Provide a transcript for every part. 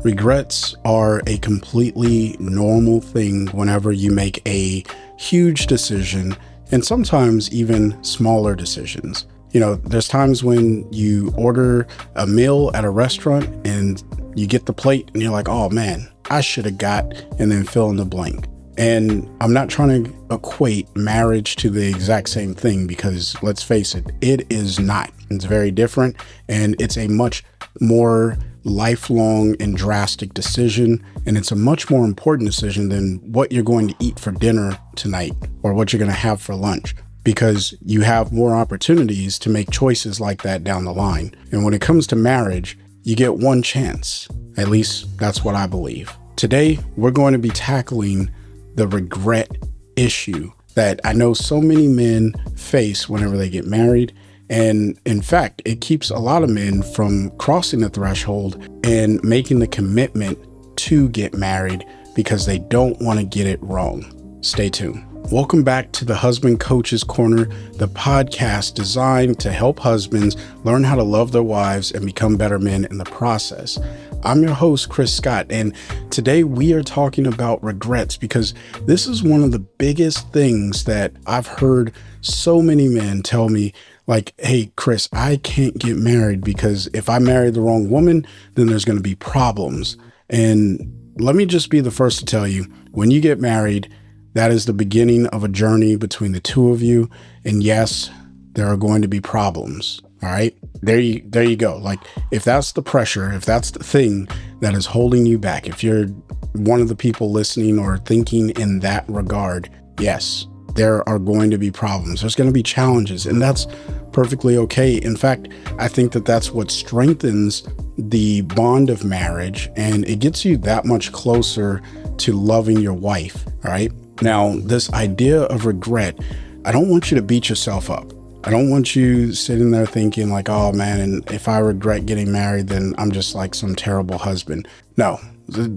Regrets are a completely normal thing whenever you make a huge decision and sometimes even smaller decisions. There's times when you order a meal at a restaurant and you get the plate and you're like, oh man, I should have got, and then fill in the blank. And I'm not trying to equate marriage to the exact same thing because let's face it, it is not. It's very different and it's a much more lifelong and drastic decision. And it's a much more important decision than what you're going to eat for dinner tonight or what you're going to have for lunch, because you have more opportunities to make choices like that down the line. And when it comes to marriage, you get one chance. At least that's what I believe. Today, we're going to be tackling the regret issue that I know so many men face whenever they get married. And in fact, it keeps a lot of men from crossing the threshold and making the commitment to get married because they don't want to get it wrong. Stay tuned. Welcome back to the Husband Coach's Corner, the podcast designed to help husbands learn how to love their wives and become better men in the process. I'm your host, Chris Scott, and today we are talking about regrets because this is one of the biggest things that I've heard so many men tell me, like, hey, Chris, I can't get married because if I marry the wrong woman, then there's going to be problems. And let me just be the first to tell you, when you get married, that is the beginning of a journey between the two of you. And yes, there are going to be problems. All right. There you go. Like, if that's the pressure, if that's the thing that is holding you back, if you're one of the people listening or thinking in that regard, yes, there are going to be problems. There's going to be challenges, and that's perfectly okay. In fact, I think that that's what strengthens the bond of marriage, and it gets you that much closer to loving your wife. All right. Now, this idea of regret, I don't want you to beat yourself up. I don't want you sitting there thinking like, oh man, and if I regret getting married, then I'm just like some terrible husband. No,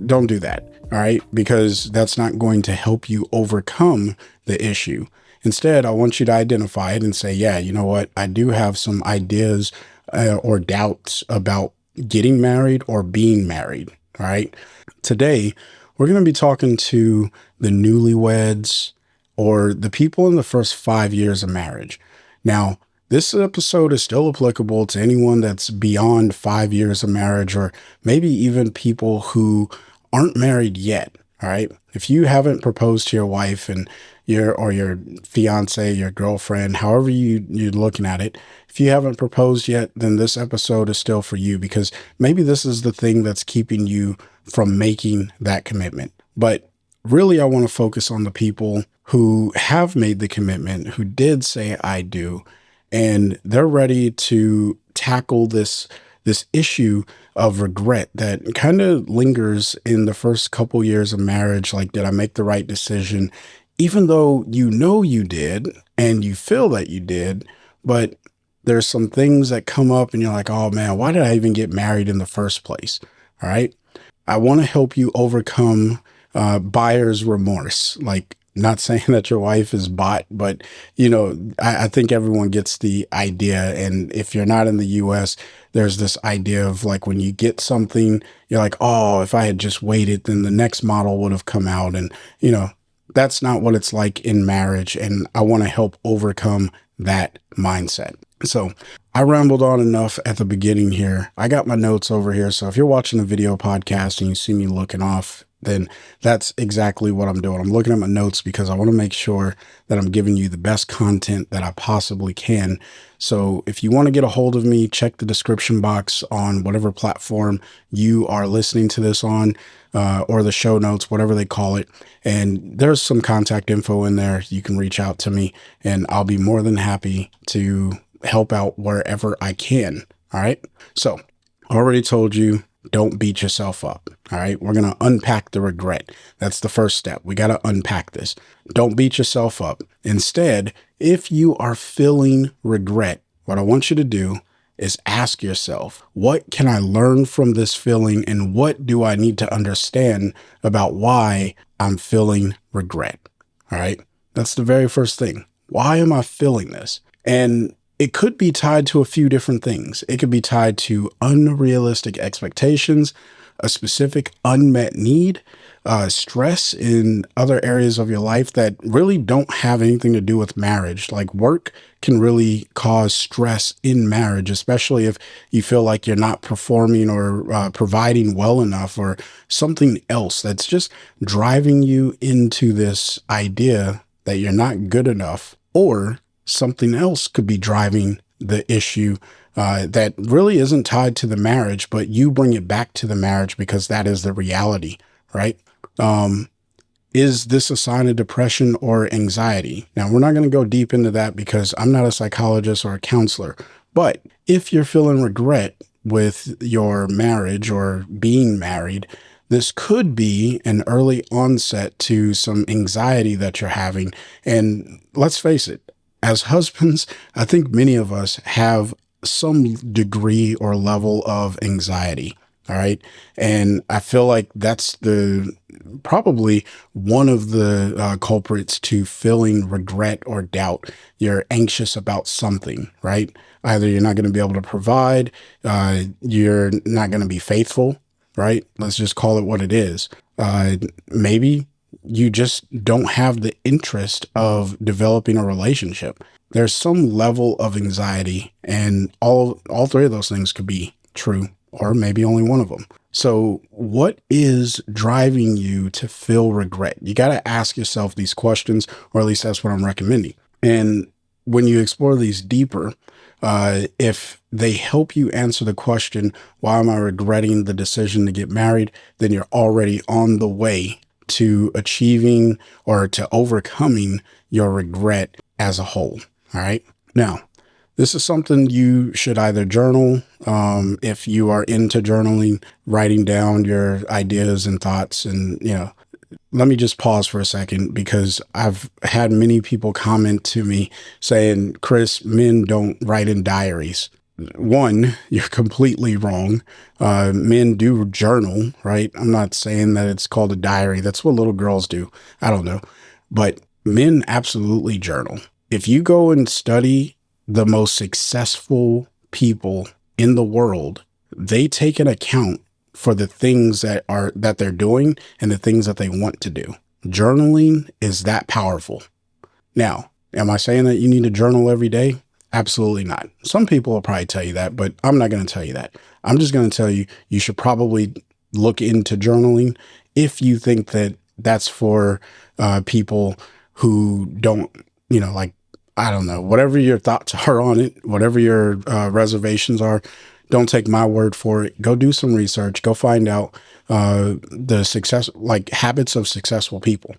don't do that. All right. Because that's not going to help you overcome the issue. Instead, I want you to identify it and say, yeah, you know what? I do have some ideas or doubts about getting married or being married. All right. Today, we're going to be talking to the newlyweds or the people in the first 5 years of marriage. Now, this episode is still applicable to anyone that's beyond 5 years of marriage, or maybe even people who aren't married yet. All right. If you haven't proposed to your wife and your fiance, your girlfriend, however you're looking at it, if you haven't proposed yet, then this episode is still for you, because maybe this is the thing that's keeping you from making that commitment. But really, I want to focus on the people who have made the commitment, who did say I do, and they're ready to tackle this issue of regret that kind of lingers in the first couple years of marriage. Like, did I make the right decision? Even though you know you did and you feel that you did, but there's some things that come up and you're like, oh man, why did I even get married in the first place? All right. I want to help you overcome buyer's remorse. Like, not saying that your wife is bought, but I think everyone gets the idea. And if you're not in the US, there's this idea of like, when you get something, you're like, oh, if I had just waited, then the next model would have come out. And, that's not what it's like in marriage. And I want to help overcome that mindset. So I rambled on enough at the beginning here. I got my notes over here. So if you're watching a video podcast and you see me looking off, then that's exactly what I'm doing. I'm looking at my notes because I want to make sure that I'm giving you the best content that I possibly can. So if you want to get a hold of me, check the description box on whatever platform you are listening to this on, or the show notes, whatever they call it. And there's some contact info in there. You can reach out to me and I'll be more than happy to help out wherever I can. All right. So I already told you, don't beat yourself up. All right. We're going to unpack the regret. That's the first step. We got to unpack this. Don't beat yourself up. Instead, if you are feeling regret, what I want you to do is ask yourself, what can I learn from this feeling? And what do I need to understand about why I'm feeling regret? All right. That's the very first thing. Why am I feeling this? And it could be tied to a few different things. It could be tied to unrealistic expectations, a specific unmet need, stress in other areas of your life that really don't have anything to do with marriage. Like work can really cause stress in marriage, especially if you feel like you're not performing or providing well enough, or something else that's just driving you into this idea that you're not good enough, or something else could be driving the issue that really isn't tied to the marriage, but you bring it back to the marriage because that is the reality, right? Um, is this a sign of depression or anxiety? Now, we're not going to go deep into that because I'm not a psychologist or a counselor. But if you're feeling regret with your marriage or being married, this could be an early onset to some anxiety that you're having. And let's face it, as husbands, I think many of us have some degree or level of anxiety. All right. And I feel like that's the probably one of the culprits to feeling regret or doubt. You're anxious about something, right? Either you're not going to be able to provide, you're not going to be faithful, right? Let's just call it what it is. Maybe you just don't have the interest of developing a relationship. There's some level of anxiety, and all three of those things could be true, or maybe only one of them. So what is driving you to feel regret? You got to ask yourself these questions, or at least that's what I'm recommending. And when you explore these deeper, if they help you answer the question, why am I regretting the decision to get married? Then you're already on the way to achieving or to overcoming your regret as a whole. All right. Now, this is something you should either journal, if you are into journaling, writing down your ideas and thoughts. And, let me just pause for a second, because I've had many people comment to me saying, Chris, men don't write in diaries. One, you're completely wrong. Men do journal, right? I'm not saying that it's called a diary. That's what little girls do. I don't know. But men absolutely journal. If you go and study the most successful people in the world, they take an account for the things that they're doing and the things that they want to do. Journaling is that powerful. Now, am I saying that you need to journal every day? Absolutely not. Some people will probably tell you that, but I'm not going to tell you that. I'm just going to tell you, you should probably look into journaling if you think that that's for people who don't, like, I don't know, whatever your thoughts are on it, whatever your reservations are. Don't take my word for it. Go do some research. Go find out the success, like habits of successful people.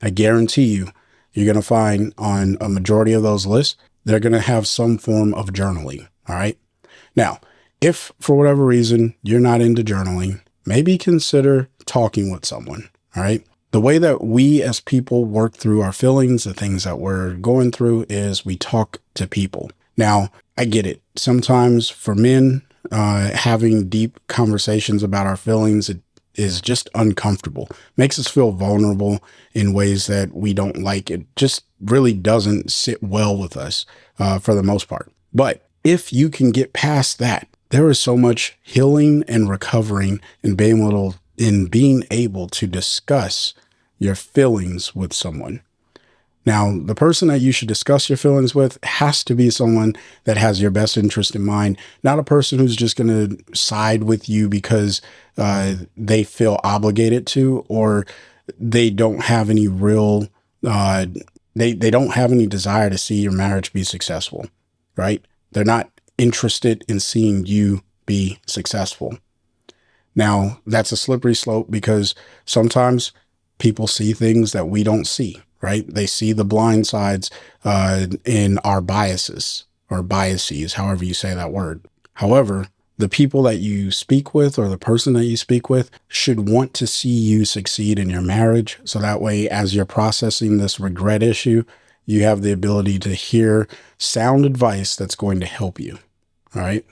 I guarantee you're going to find on a majority of those lists, they're going to have some form of journaling. All right. Now, if for whatever reason you're not into journaling, maybe consider talking with someone. All right. The way that we as people work through our feelings, the things that we're going through, is we talk to people. Now, I get it. Sometimes for men, having deep conversations about our feelings, it is just uncomfortable. Makes us feel vulnerable in ways that we don't like. It just really doesn't sit well with us for the most part. But if you can get past that, there is so much healing and recovering and being able to discuss your feelings with someone. Now, the person that you should discuss your feelings with has to be someone that has your best interest in mind, not a person who's just going to side with you because they feel obligated to, or they don't have any real, they don't have any desire to see your marriage be successful, right? They're not interested in seeing you be successful. Now, that's a slippery slope because sometimes people see things that we don't see. Right? They see the blind sides in our biases or biases, however you say that word. However, the people that you speak with or the person that you speak with should want to see you succeed in your marriage. So that way, as you're processing this regret issue, you have the ability to hear sound advice that's going to help you. All right.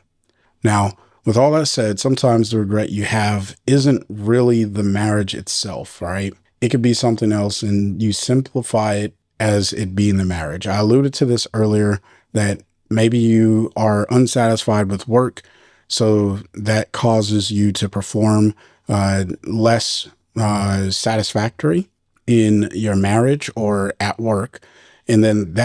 Now, with all that said, sometimes the regret you have isn't really the marriage itself. All right. It could be something else, and you simplify it as it being the marriage. I alluded to this earlier, that maybe you are unsatisfied with work, so that causes you to perform less satisfactory in your marriage or at work. And then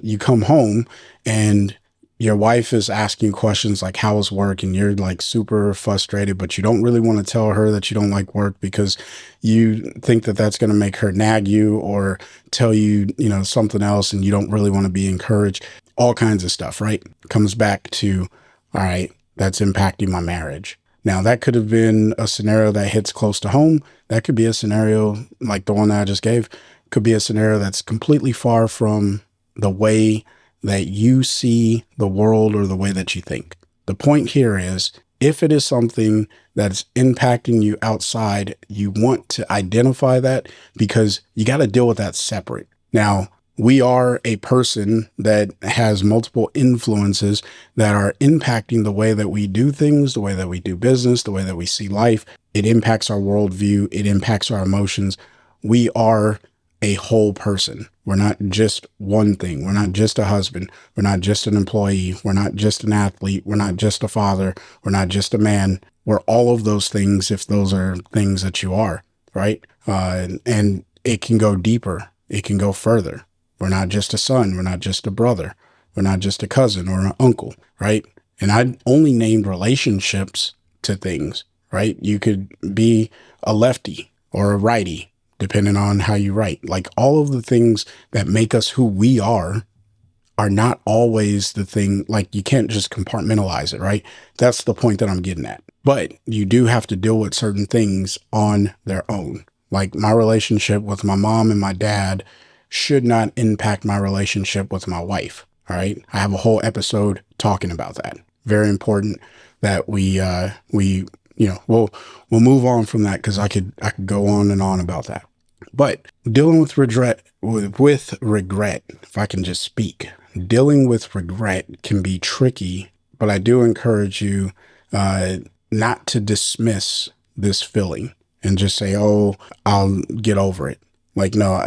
you come home and your wife is asking questions like, how is work? And you're like super frustrated, but you don't really want to tell her that you don't like work because you think that that's going to make her nag you or tell you, something else. And you don't really want to be encouraged. All kinds of stuff, right? Comes back to, all right, that's impacting my marriage. Now, that could have been a scenario that hits close to home. That could be a scenario like the one that I just gave. Could be a scenario that's completely far from the way that you see the world or the way that you think. The point here is, if it is something that's impacting you outside, you want to identify that because you got to deal with that separate. Now, we are a person that has multiple influences that are impacting the way that we do things, the way that we do business, the way that we see life. It impacts our worldview. It impacts our emotions. We are a whole person. We're not just one thing. We're not just a husband. We're not just an employee. We're not just an athlete. We're not just a father. We're not just a man. We're all of those things if those are things that you are, right? And it can go deeper. It can go further. We're not just a son. We're not just a brother. We're not just a cousin or an uncle, right? And I only named relationships to things, right? You could be a lefty or a righty, depending on how you write. Like all of the things that make us who we are not always the thing. Like you can't just compartmentalize it, right? That's the point that I'm getting at. But you do have to deal with certain things on their own. Like my relationship with my mom and my dad should not impact my relationship with my wife. All right. I have a whole episode talking about that. Very important that we'll move on from that because I could go on and on about that. But dealing with regret, if I can just speak, dealing with regret can be tricky, but I do encourage you not to dismiss this feeling and just say, oh, I'll get over it. Like, no,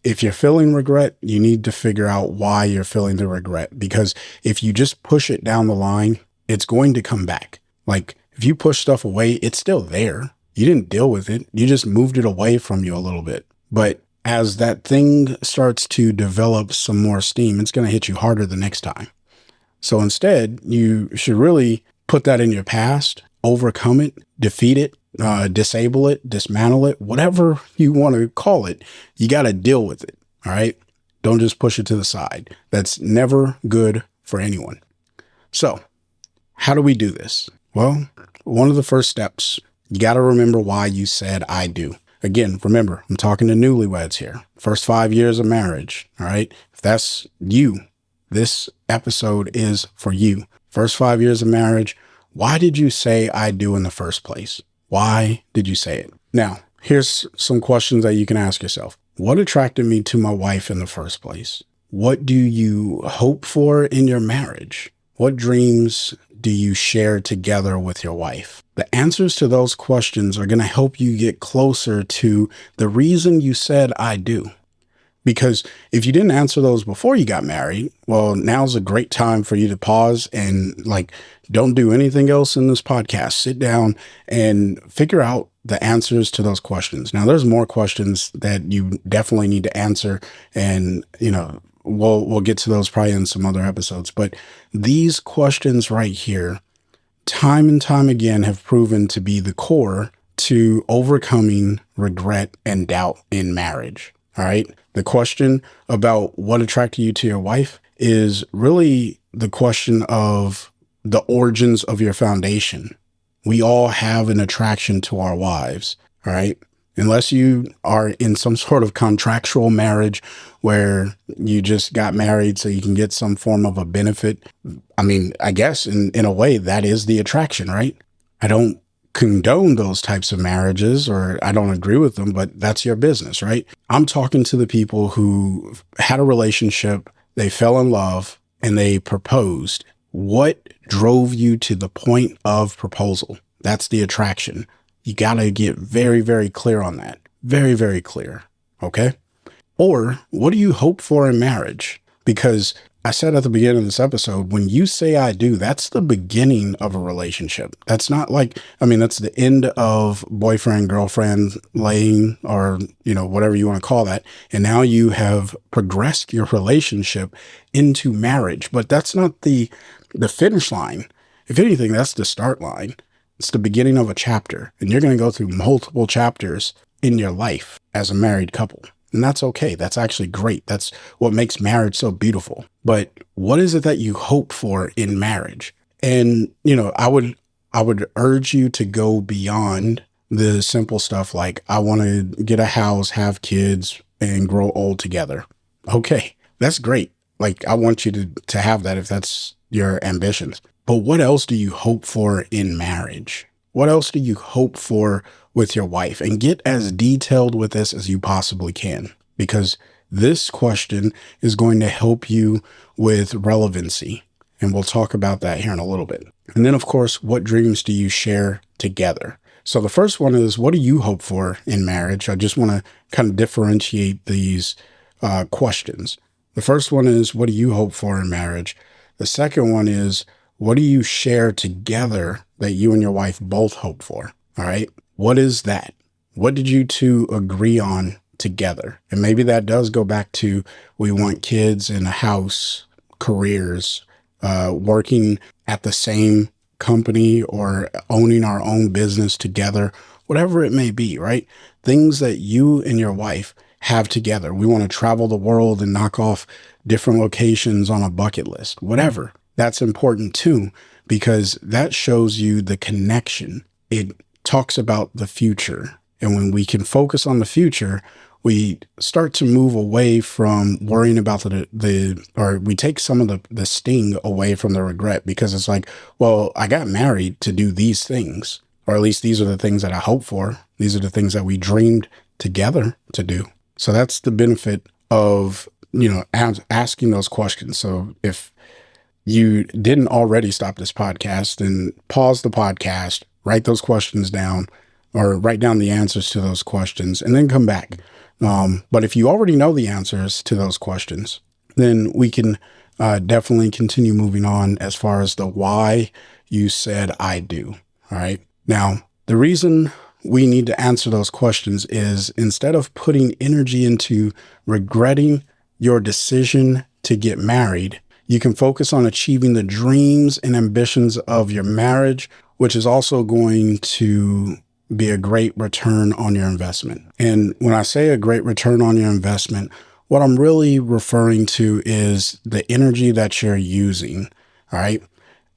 if you're feeling regret, you need to figure out why you're feeling the regret. Because if you just push it down the line, it's going to come back. Like if you push stuff away, it's still there. You didn't deal with it. You just moved it away from you a little bit. But as that thing starts to develop some more steam, it's going to hit you harder the next time. So instead, you should really put that in your past, overcome it, defeat it, disable it, dismantle it, whatever you want to call it. You got to deal with it. All right. Don't just push it to the side. That's never good for anyone. So how do we do this? Well, one of the first steps, you got to remember why you said I do. Again, remember, I'm talking to newlyweds here. First 5 years of marriage. All right. If that's you, this episode is for you. First 5 years of marriage. Why did you say I do in the first place? Why did you say it? Now, here's some questions that you can ask yourself. What attracted me to my wife in the first place? What do you hope for in your marriage? What dreams do you share together with your wife? The answers to those questions are going to help you get closer to the reason you said I do. Because if you didn't answer those before you got married, well, now's a great time for you to pause and don't do anything else in this podcast. Sit down and figure out the answers to those questions. Now, there's more questions that you definitely need to answer. And, we'll get to those probably in some other episodes. But these questions right here, time and time again, have proven to be the core to overcoming regret and doubt in marriage. All right. The question about what attracted you to your wife is really the question of the origins of your foundation. We all have an attraction to our wives. All right. Unless you are in some sort of contractual marriage where you just got married so you can get some form of a benefit. I mean, I guess in a way that is the attraction, right? I don't condone those types of marriages or I don't agree with them, but that's your business, right? I'm talking to the people who had a relationship, they fell in love and they proposed. What drove you to the point of proposal? That's the attraction. You got to get very, very clear on that. Very, very clear. Okay. Or what do you hope for in marriage? Because I said at the beginning of this episode, when you say I do, that's the beginning of a relationship. That's not like, I mean, that's the end of boyfriend, girlfriend, laying, or, whatever you want to call that. And now you have progressed your relationship into marriage, but that's not the finish line. If anything, that's the start line. It's the beginning of a chapter, and you're going to go through multiple chapters in your life as a married couple. And that's okay. That's actually great. That's what makes marriage so beautiful. But what is it that you hope for in marriage? And, I would urge you to go beyond the simple stuff like, I want to get a house, have kids, and grow old together. Okay, that's great. Like, I want you to have that if that's your ambitions. But what else do you hope for in marriage? What else do you hope for with your wife? And get as detailed with this as you possibly can, because this question is going to help you with relevancy. And we'll talk about that here in a little bit. And then, of course, what dreams do you share together? So the first one is, what do you hope for in marriage? I just want to kind of differentiate these questions. The first one is, what do you hope for in marriage? The second one is, what do you share together that you and your wife both hope for? All right. What is that? What did you two agree on together? And maybe that does go back to, we want kids in a house, careers, working at the same company or owning our own business together, whatever it may be, right? Things that you and your wife have together. We want to travel the world and knock off different locations on a bucket list, whatever. That's important too, because that shows you the connection. It talks about the future. And when we can focus on the future, we start to move away from worrying about or we take some of the sting away from the regret, because it's like, well, I got married to do these things, or at least these are the things that I hope for. These are the things that we dreamed together to do. So that's the benefit of, asking those questions. So if you didn't already stop this podcast, then pause the podcast, write those questions down, or write down the answers to those questions, and then come back. But if you already know the answers to those questions, then we can definitely continue moving on as far as the why you said I do. All right. Now, the reason we need to answer those questions is, instead of putting energy into regretting your decision to get married, you can focus on achieving the dreams and ambitions of your marriage, which is also going to be a great return on your investment. And when I say a great return on your investment, what I'm really referring to is the energy that you're using. All right.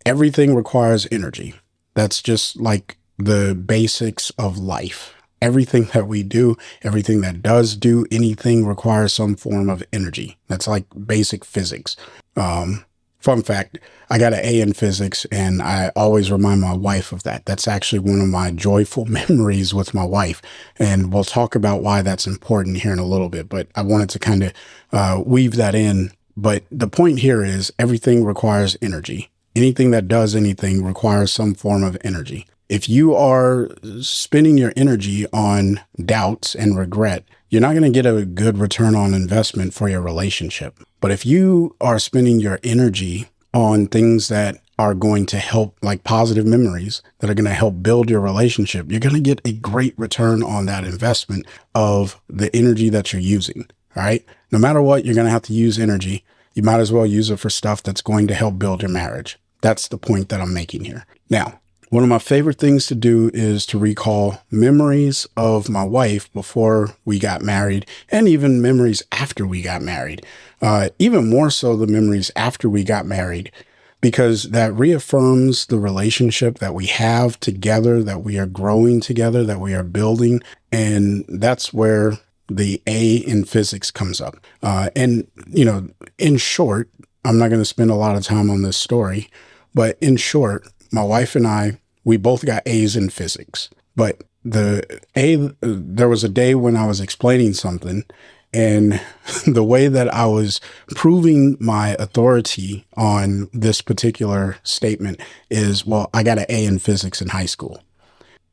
Everything requires energy. That's just like the basics of life. Everything that we do, everything that does do anything requires some form of energy. That's like basic physics. Fun fact, I got an A in physics, and I always remind my wife of that. That's actually one of my joyful memories with my wife. And we'll talk about why that's important here in a little bit, but I wanted to kind of weave that in. But the point here is, everything requires energy. Anything that does anything requires some form of energy. If you are spending your energy on doubts and regret, you're not going to get a good return on investment for your relationship. But if you are spending your energy on things that are going to help, like positive memories that are going to help build your relationship, you're going to get a great return on that investment of the energy that you're using. All right. No matter what, you're going to have to use energy. You might as well use it for stuff that's going to help build your marriage. That's the point that I'm making here. Now, one of my favorite things to do is to recall memories of my wife before we got married, and even memories after we got married. Even more so the memories after we got married, because that reaffirms the relationship that we have together, that we are growing together, that we are building. And that's where the A in physics comes up. And in short, I'm not going to spend a lot of time on this story, but in short, my wife and I, we both got A's in physics. But there was a day when I was explaining something, and the way that I was proving my authority on this particular statement is, well, I got an A in physics in high school.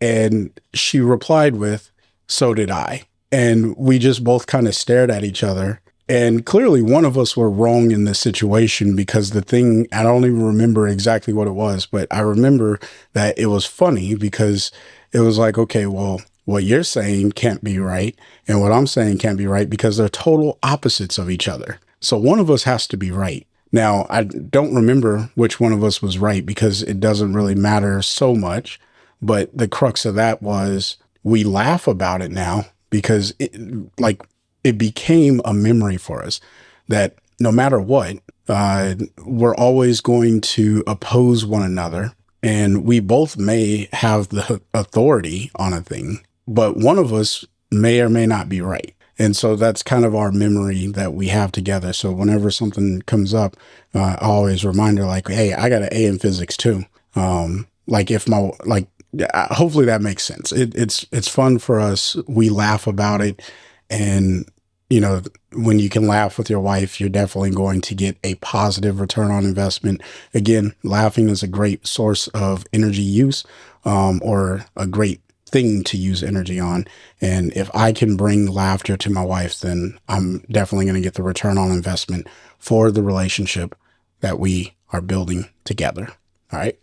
And she replied with, so did I. And we just both kind of stared at each other. And clearly, one of us were wrong in this situation because the thing, I don't even remember exactly what it was, but I remember that it was funny because it was like, okay, well, what you're saying can't be right. And what I'm saying can't be right because they're total opposites of each other. So one of us has to be right. Now, I don't remember which one of us was right because it doesn't really matter so much. But the crux of that was we laugh about it now because it became a memory for us that no matter what, we're always going to oppose one another. And we both may have the authority on a thing, but one of us may or may not be right. And so that's kind of our memory that we have together. So whenever something comes up, I always remind her like, hey, I got an A in physics too. Like if my, like, hopefully that makes sense. It's fun for us. We laugh about it. And you know, when you can laugh with your wife, you're definitely going to get a positive return on investment. Again, laughing is a great source of energy use, or a great thing to use energy on. And if I can bring laughter to my wife, then I'm definitely going to get the return on investment for the relationship that we are building together. All right.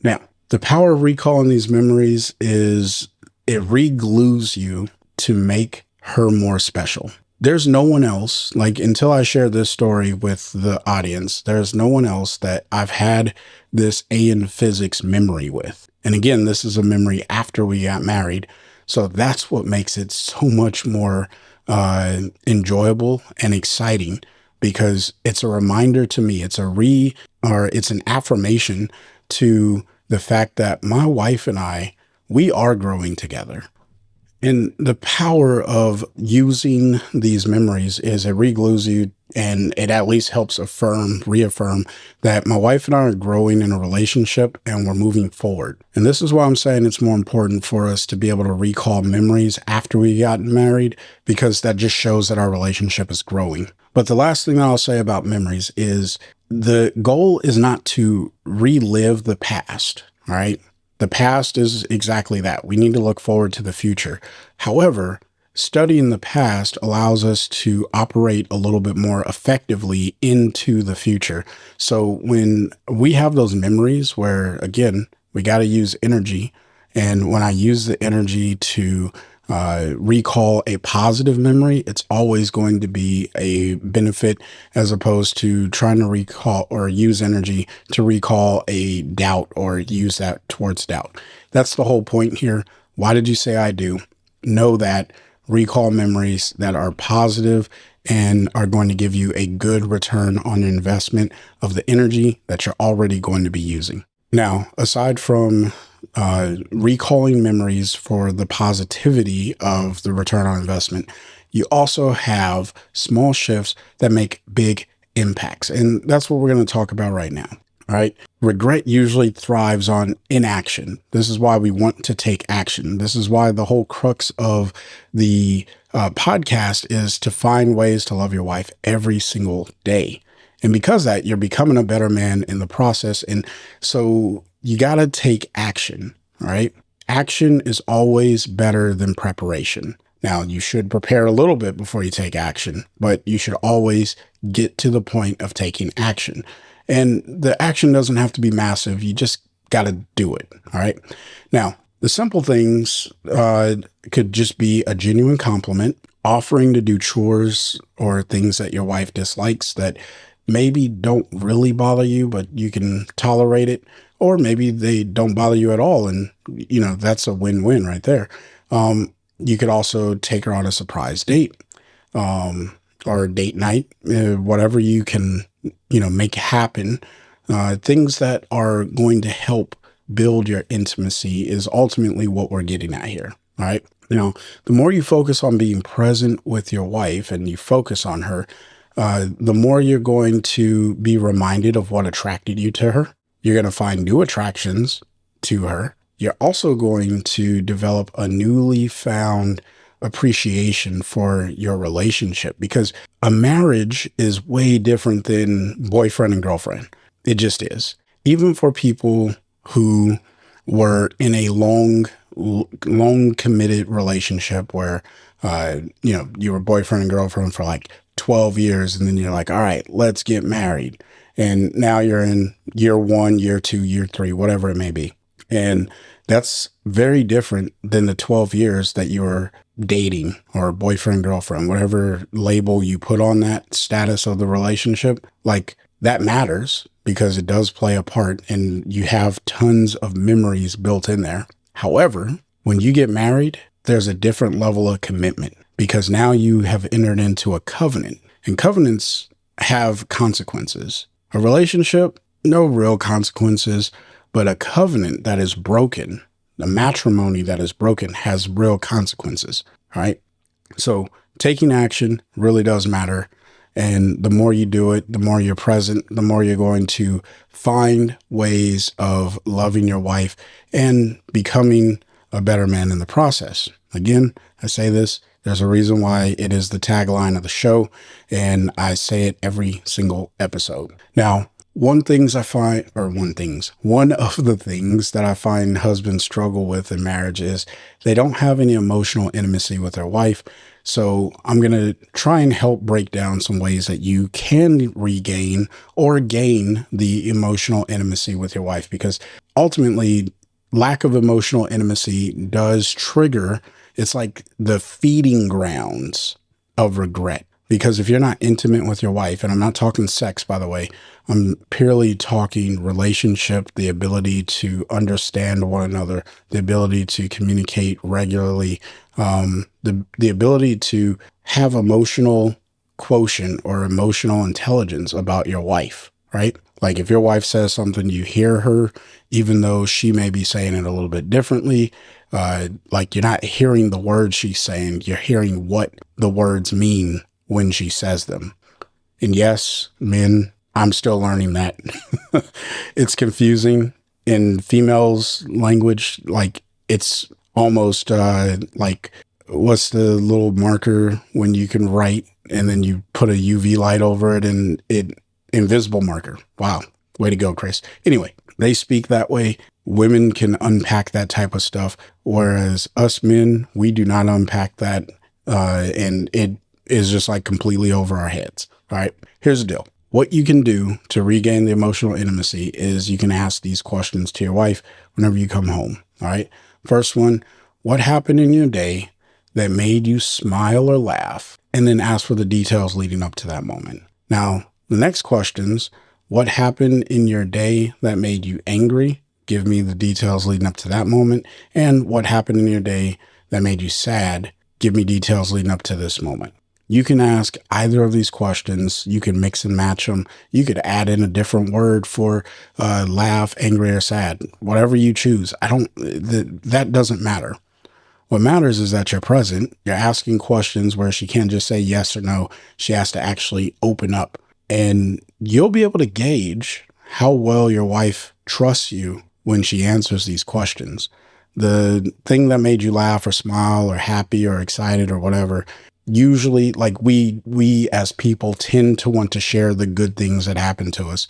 Now, the power of recalling these memories is it re-glues you to make her more special. There's no one else, like until I share this story with the audience, there's no one else that I've had this A in physics memory with. And again, this is a memory after we got married. So that's what makes it so much more enjoyable and exciting because it's a reminder to me. It's an affirmation to the fact that my wife and I, we are growing together. And the power of using these memories is it re-glues you and it at least helps reaffirm that my wife and I are growing in a relationship and we're moving forward. And this is why I'm saying it's more important for us to be able to recall memories after we got married, because that just shows that our relationship is growing. But the last thing that I'll say about memories is the goal is not to relive the past, all right? The past is exactly that. We need to look forward to the future. However, studying the past allows us to operate a little bit more effectively into the future. So when we have those memories where, again, we got to use energy, and when I use the energy to recall a positive memory, it's always going to be a benefit as opposed to trying to recall or use energy to recall a doubt or use that towards doubt. That's the whole point here. Why did you say I do? Know that recall memories that are positive and are going to give you a good return on investment of the energy that you're already going to be using. Now, aside from recalling memories for the positivity of the return on investment, you also have small shifts that make big impacts. And that's what we're going to talk about right now. All right. Regret usually thrives on inaction. This is why we want to take action. This is why the whole crux of the podcast is to find ways to love your wife every single day. And because of that, you're becoming a better man in the process. And so you got to take action, right? Action is always better than preparation. Now, you should prepare a little bit before you take action, but you should always get to the point of taking action. And the action doesn't have to be massive. You just got to do it. All right. Now, the simple things could just be a genuine compliment, offering to do chores or things that your wife dislikes that maybe don't really bother you, but you can tolerate it. Or maybe they don't bother you at all. And, you know, that's a win-win right there. You could also take her on a surprise date or a date night, whatever you can, you know, make happen. Things that are going to help build your intimacy is ultimately what we're getting at here. All right. You know, the more you focus on being present with your wife and you focus on her, the more you're going to be reminded of what attracted you to her. You're going to find new attractions to her. You're also going to develop a newly found appreciation for your relationship, because a marriage is way different than boyfriend and girlfriend. It just is. Even for people who were in a long long committed relationship where, you were boyfriend and girlfriend for like 12 years. And then you're like, all right, let's get married. And now you're in year 1, year 2, year 3, whatever it may be. And that's very different than the 12 years that you were dating or boyfriend, girlfriend, whatever label you put on that status of the relationship. Like, that matters because it does play a part and you have tons of memories built in there. However, when you get married, there's a different level of commitment because now you have entered into a covenant, and covenants have consequences. A relationship, no real consequences, but a covenant that is broken, the matrimony that is broken, has real consequences. All right. So taking action really does matter. And the more you do it, the more you're present, the more you're going to find ways of loving your wife and becoming a better man in the process. Again, I say this, there's a reason why it is the tagline of the show, and I say it every single episode. Now, one of the things that I find husbands struggle with in marriage is they don't have any emotional intimacy with their wife. So I'm going to try and help break down some ways that you can regain or gain the emotional intimacy with your wife, because ultimately lack of emotional intimacy does trigger, it's like the feeding grounds of regret. Because if you're not intimate with your wife, and I'm not talking sex, by the way, I'm purely talking relationship, the ability to understand one another, the ability to communicate regularly, the ability to have emotional quotient or emotional intelligence about your wife, right? Like if your wife says something, you hear her, even though she may be saying it a little bit differently. Like you're not hearing the words she's saying, you're hearing what the words mean when she says them. And yes, men, I'm still learning that. It's confusing in females' language. Like it's almost like, what's the little marker when you can write and then you put a UV light over it and it invisible marker. Wow. Way to go, Chris. Anyway, they speak that way. Women can unpack that type of stuff. Whereas us men, we do not unpack that. And it is just like completely over our heads. All right. Here's the deal. What you can do to regain the emotional intimacy is you can ask these questions to your wife whenever you come home. All right. First one, what happened in your day that made you smile or laugh? And then ask for the details leading up to that moment. Now, the next questions, what happened in your day that made you angry? Give me the details leading up to that moment. And what happened in your day that made you sad? Give me details leading up to this moment. You can ask either of these questions. You can mix and match them. You could add in a different word for laugh, angry, or sad. Whatever you choose. That doesn't matter. What matters is that you're present. You're asking questions where she can't just say yes or no. She has to actually open up. And you'll be able to gauge how well your wife trusts you when she answers these questions. The thing that made you laugh or smile or happy or excited or whatever, usually like we as people tend to want to share the good things that happen to us.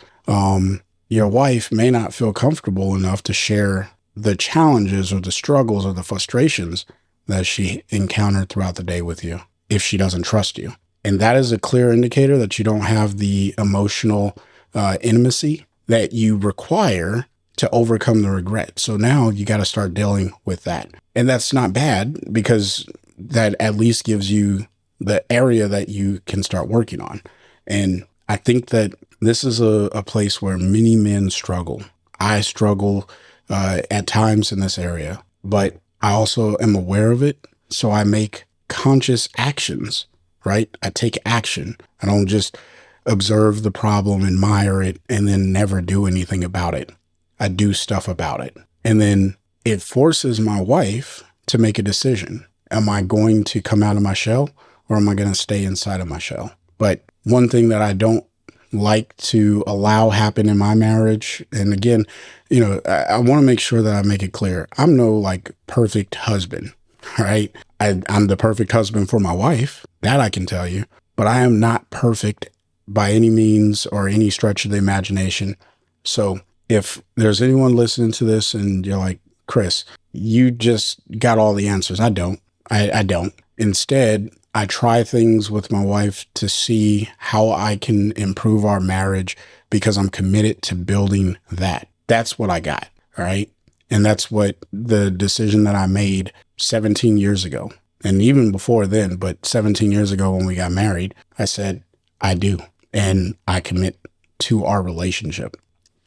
Your wife may not feel comfortable enough to share the challenges or the struggles or the frustrations that she encountered throughout the day with you if she doesn't trust you. And that is a clear indicator that you don't have the emotional intimacy that you require to overcome the regret. So now you got to start dealing with that. And that's not bad because that at least gives you the area that you can start working on. And I think that this is a place where many men struggle. I struggle at times in this area, but I also am aware of it. So I make conscious actions, right? I take action. I don't just observe the problem, admire it, and then never do anything about it. I do stuff about it. And then it forces my wife to make a decision. Am I going to come out of my shell or am I going to stay inside of my shell? But one thing that I don't like to allow happen in my marriage, and again, I want to make sure that I make it clear. I'm no like perfect husband, right? I'm the perfect husband for my wife. That I can tell you, but I am not perfect by any means or any stretch of the imagination. So if there's anyone listening to this and you're like, Chris, you just got all the answers. I don't. I don't. Instead, I try things with my wife to see how I can improve our marriage because I'm committed to building that. That's what I got. All right. And that's what the decision that I made 17 years ago. And even before then, but 17 years ago when we got married, I said, I do. And I commit to our relationship.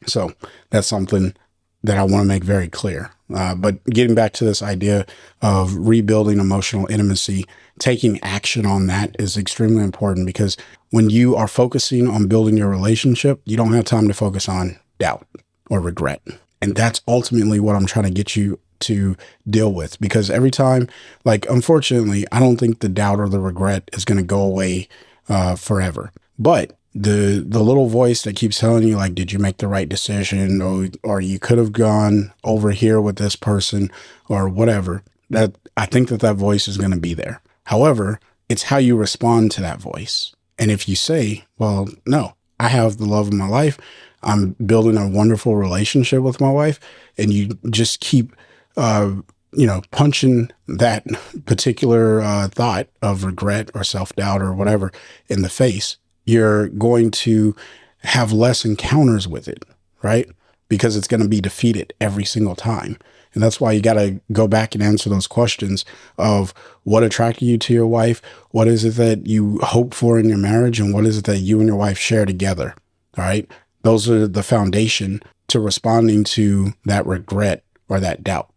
So that's something that I want to make very clear. But getting back to this idea of rebuilding emotional intimacy, taking action on that is extremely important because when you are focusing on building your relationship, you don't have time to focus on doubt or regret. And that's ultimately what I'm trying to get you to deal with, because every time, like, unfortunately, I don't think the doubt or the regret is going to go away forever. But the little voice that keeps telling you, like, did you make the right decision, or you could have gone over here with this person or whatever, that I think that voice is going to be there. However, it's how you respond to that voice. And if you say, well, no, I have the love of my life, I'm building a wonderful relationship with my wife, and you just keep punching that particular thought of regret or self-doubt or whatever in the face, you're going to have less encounters with it, right? Because it's going to be defeated every single time. And that's why you got to go back and answer those questions of what attracted you to your wife, what is it that you hope for in your marriage, and what is it that you and your wife share together, all right? Those are the foundation to responding to that regret or that doubt.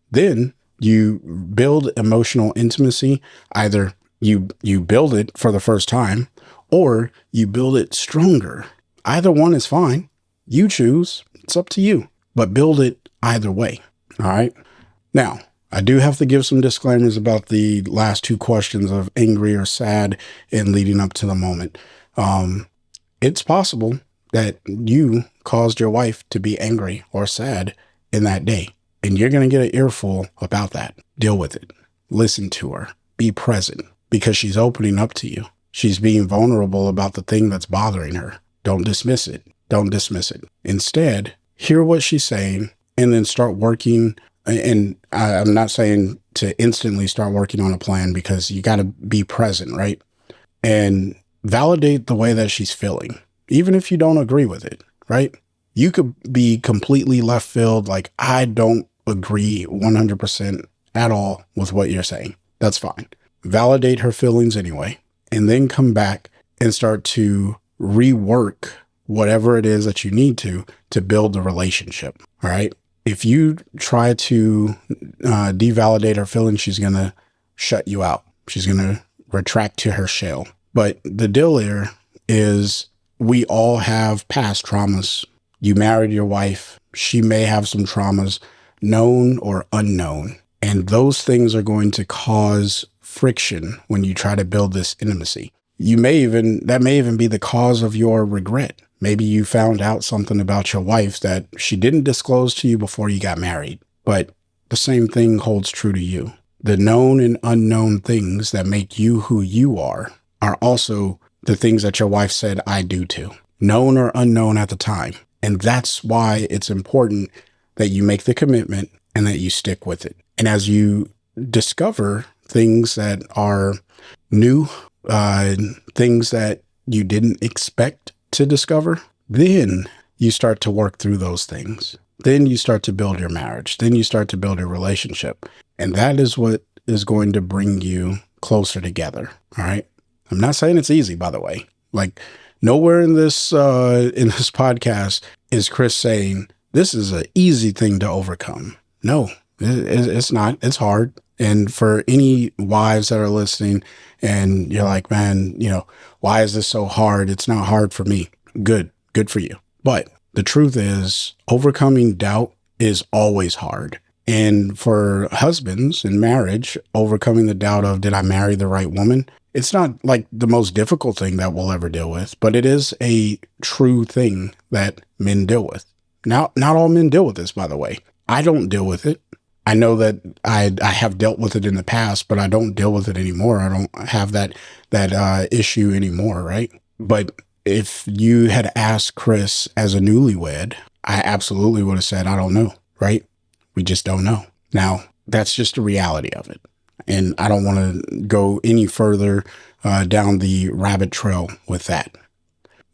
Then you build emotional intimacy. Either you build it for the first time or you build it stronger. Either one is fine. You choose. It's up to you. But build it either way. All right. Now, I do have to give some disclaimers about the last two questions of angry or sad and leading up to the moment. It's possible that you caused your wife to be angry or sad in that day. And you're going to get an earful about that. Deal with it. Listen to her. Be present because she's opening up to you. She's being vulnerable about the thing that's bothering her. Don't dismiss it. Don't dismiss it. Instead, hear what she's saying and then start working. And I'm not saying to instantly start working on a plan because you got to be present, right? And validate the way that she's feeling, even if you don't agree with it, right? You could be completely left field, like, I don't agree 100% at all with what you're saying. That's fine. Validate her feelings anyway, and then come back and start to rework whatever it is that you need to build the relationship. All right. If you try to devalidate her feelings, she's going to shut you out. She's going to retract to her shell. But the deal here is we all have past traumas. You married your wife. She may have some traumas, known or unknown. And those things are going to cause friction when you try to build this intimacy. That may even be the cause of your regret. Maybe you found out something about your wife that she didn't disclose to you before you got married. But the same thing holds true to you. The known and unknown things that make you who you are also the things that your wife said, I do to, known or unknown at the time. And that's why it's important that you make the commitment and that you stick with it. And as you discover things that are new, things that you didn't expect to discover, then you start to work through those things. Then you start to build your marriage. Then you start to build a relationship. And that is what is going to bring you closer together. All right. I'm not saying it's easy, by the way. Like, nowhere in this podcast is Chris saying this is an easy thing to overcome. No, it's not. It's hard. And for any wives that are listening and you're like, man, why is this so hard? It's not hard for me. Good for you. But the truth is, overcoming doubt is always hard. And for husbands in marriage, overcoming the doubt of, did I marry the right woman? It's not like the most difficult thing that we'll ever deal with, but it is a true thing that men deal with. Now, not all men deal with this, by the way. I don't deal with it. I know that I have dealt with it in the past, but I don't deal with it anymore. I don't have that issue anymore, right? But if you had asked Chris as a newlywed, I absolutely would have said, I don't know, right? We just don't know. Now, that's just the reality of it. And I don't want to go any further down the rabbit trail with that.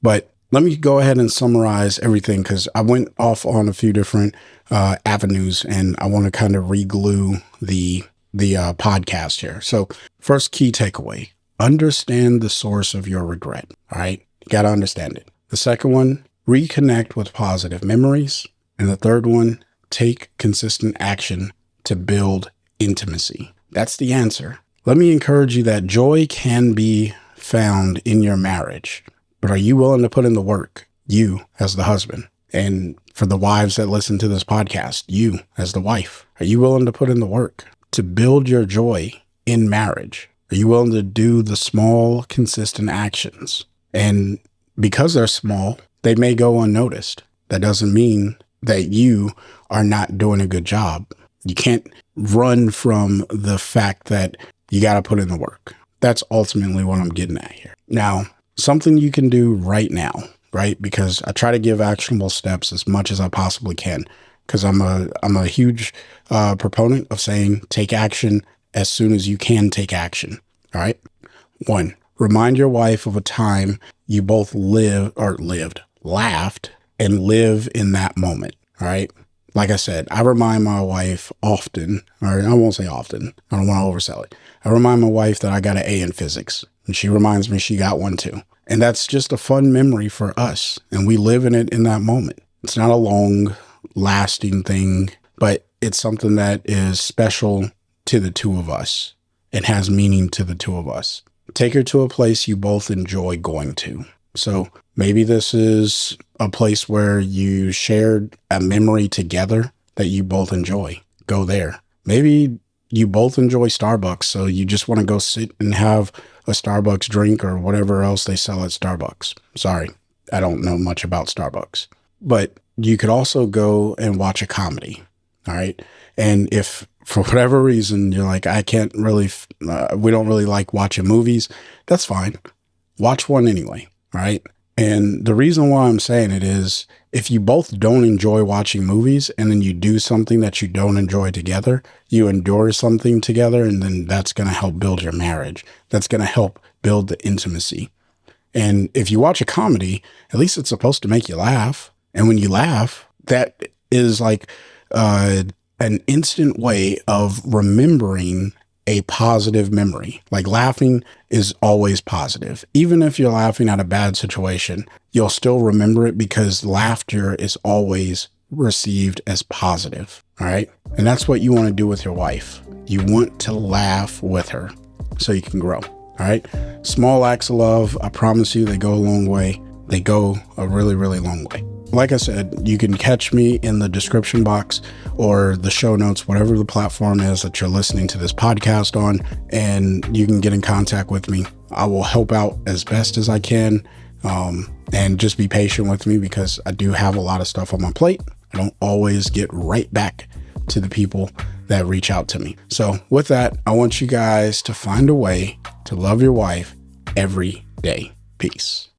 But let me go ahead and summarize everything because I went off on a few different avenues and I want to kind of reglue the podcast here. So first key takeaway, understand the source of your regret. All right. You got to understand it. The second one, reconnect with positive memories. And the third one, take consistent action to build intimacy. That's the answer. Let me encourage you that joy can be found in your marriage, but are you willing to put in the work? You as the husband. And for the wives that listen to this podcast, you as the wife, are you willing to put in the work to build your joy in marriage? Are you willing to do the small, consistent actions? And because they're small, they may go unnoticed. That doesn't mean that you are not doing a good job. You can't run from the fact that you got to put in the work. That's ultimately what I'm getting at here. Now, something you can do right now, right? Because I try to give actionable steps as much as I possibly can, because I'm a huge proponent of saying take action as soon as you can take action. All right. 1, remind your wife of a time you both laughed, and live in that moment. All right. Like I said, I remind my wife often, or I won't say often, I don't want to oversell it. I remind my wife that I got an A in physics, and she reminds me she got one too. And that's just a fun memory for us. And we live in it in that moment. It's not a long lasting thing, but it's something that is special to the two of us and has meaning to the two of us. Take her to a place you both enjoy going to. So maybe this is a place where you shared a memory together that you both enjoy. Go there. Maybe you both enjoy Starbucks, so you just want to go sit and have a Starbucks drink or whatever else they sell at Starbucks. Sorry, I don't know much about Starbucks. But you could also go and watch a comedy. All right. And if for whatever reason you're like, I can't really, we don't really like watching movies, that's fine. Watch one anyway. Right. And the reason why I'm saying it is if you both don't enjoy watching movies and then you do something that you don't enjoy together, you endure something together, and then that's going to help build your marriage. That's going to help build the intimacy. And if you watch a comedy, at least it's supposed to make you laugh. And when you laugh, that is like an instant way of remembering a positive memory. Like laughing is always positive. Even if you're laughing at a bad situation, you'll still remember it because laughter is always received as positive. All right. And that's what you want to do with your wife. You want to laugh with her so you can grow. All right. Small acts of love. I promise you, they go a long way. They go a really, really long way. Like I said, you can catch me in the description box or the show notes, whatever the platform is that you're listening to this podcast on, and you can get in contact with me. I will help out as best as I can, and just be patient with me because I do have a lot of stuff on my plate. I don't always get right back to the people that reach out to me. So with that, I want you guys to find a way to love your wife every day. Peace.